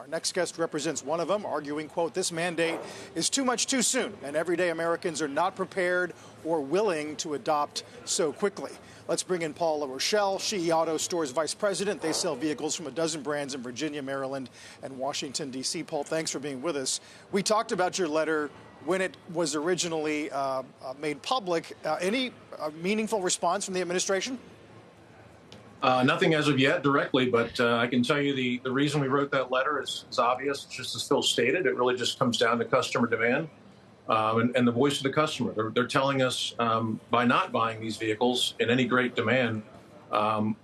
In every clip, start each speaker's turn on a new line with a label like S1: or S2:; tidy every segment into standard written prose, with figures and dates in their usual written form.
S1: Our next guest represents one of them, arguing, quote, this mandate is too much too soon, and everyday Americans are not prepared or willing to adopt so quickly. Let's bring in Paul LaRochelle, Sheehy Auto Stores Vice President. They sell vehicles from a dozen brands in Virginia, Maryland, and Washington, D.C. Paul, thanks for being with us. We talked about your letter when it was originally made public. Any meaningful response from the administration?
S2: Nothing as of yet directly, but I can tell you the reason we wrote that letter is obvious. It's just as Phil stated. It really just comes down to customer demand and the voice of the customer. They're telling us by not buying these vehicles in any great demand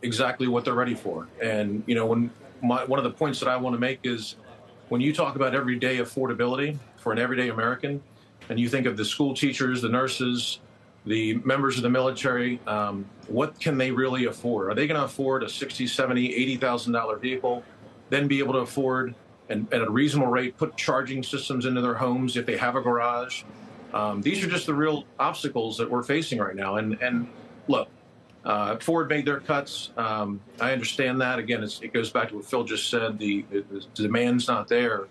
S2: exactly what they're ready for. And, you know, one of the points that I want to make is when you talk about everyday affordability for an everyday American, and you think of the school teachers, the nurses, the members of the military, what can they really afford? Are they going to afford a $60,000, $70,000, $80,000 vehicle, then be able to afford, and at a reasonable rate, put charging systems into their homes if they have a garage? These are just the real obstacles that we're facing right now. And look, Ford made their cuts. I understand that. Again, it goes back to what Phil just said. The demand's not there.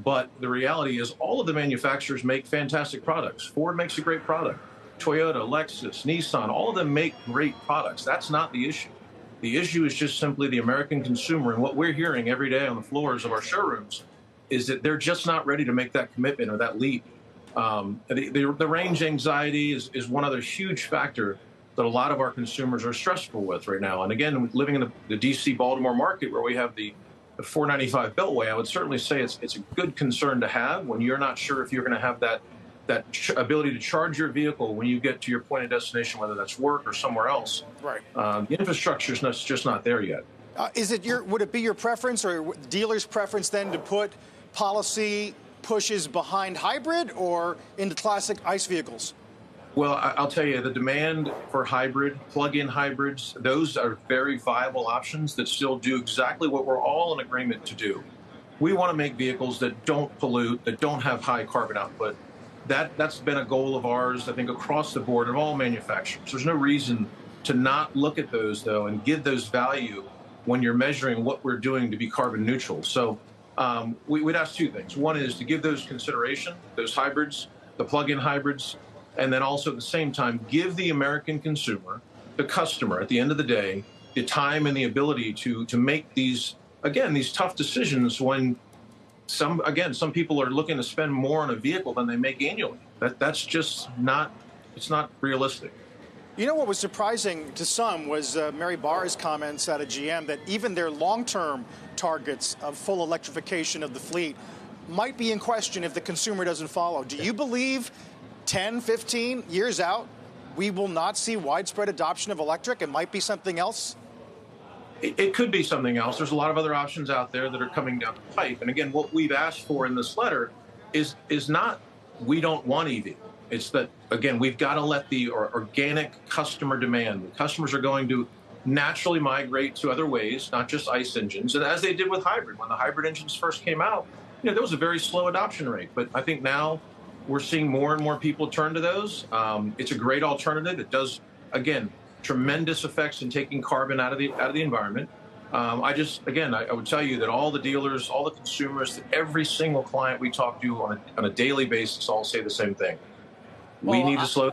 S2: But the reality is all of the manufacturers make fantastic products. Ford makes a great product. Toyota, Lexus, Nissan, all of them make great products. That's not the issue. The issue is just simply the American consumer. And what we're hearing every day on the floors of our showrooms is that they're just not ready to make that commitment or that leap. The range anxiety is one other huge factor that a lot of our consumers are stressful with right now. And again, living in the D.C.-Baltimore market where we have the 495 Beltway, I would certainly say it's a good concern to have when you're not sure if you're going to have that ability to charge your vehicle when you get to your point of destination, whether that's work or somewhere else.
S1: Right.
S2: The infrastructure is just not there yet.
S1: Would it be your preference or dealer's preference then to put policy pushes behind hybrid or into classic ICE vehicles?
S2: Well, I'll tell you, the demand for hybrid, plug-in hybrids, those are very viable options that still do exactly what we're all in agreement to do. We want to make vehicles that don't pollute, that don't have high carbon output. That's been a goal of ours, I think, across the board of all manufacturers. There's no reason to not look at those, though, and give those value when you're measuring what we're doing to be carbon neutral. So we'd ask two things. One is to give those consideration, those hybrids, the plug-in hybrids, and then also at the same time, give the American consumer, the customer, at the end of the day, the time and the ability to make these tough decisions when some people are looking to spend more on a vehicle than they make annually. That's just not realistic.
S1: You know what was surprising to some was Mary Barr's comments out of GM that even their long-term targets of full electrification of the fleet might be in question if the consumer doesn't follow. Do you believe 10, 15 years out, we will not see widespread adoption of electric? It might be something else?
S2: It could be something else. There's a lot of other options out there that are coming down the pipe. And again, what we've asked for in this letter is not we don't want EV. It's that, again, we've got to let the organic customer demand. The customers are going to naturally migrate to other ways, not just ICE engines. And as they did with hybrid, when the hybrid engines first came out, there was a very slow adoption rate. But I think now we're seeing more and more people turn to those. It's a great alternative. It does, again, tremendous effects in taking carbon out of the environment. I would tell you that all the dealers, all the consumers, every single client we talk to on a daily basis all say the same thing. We need to slow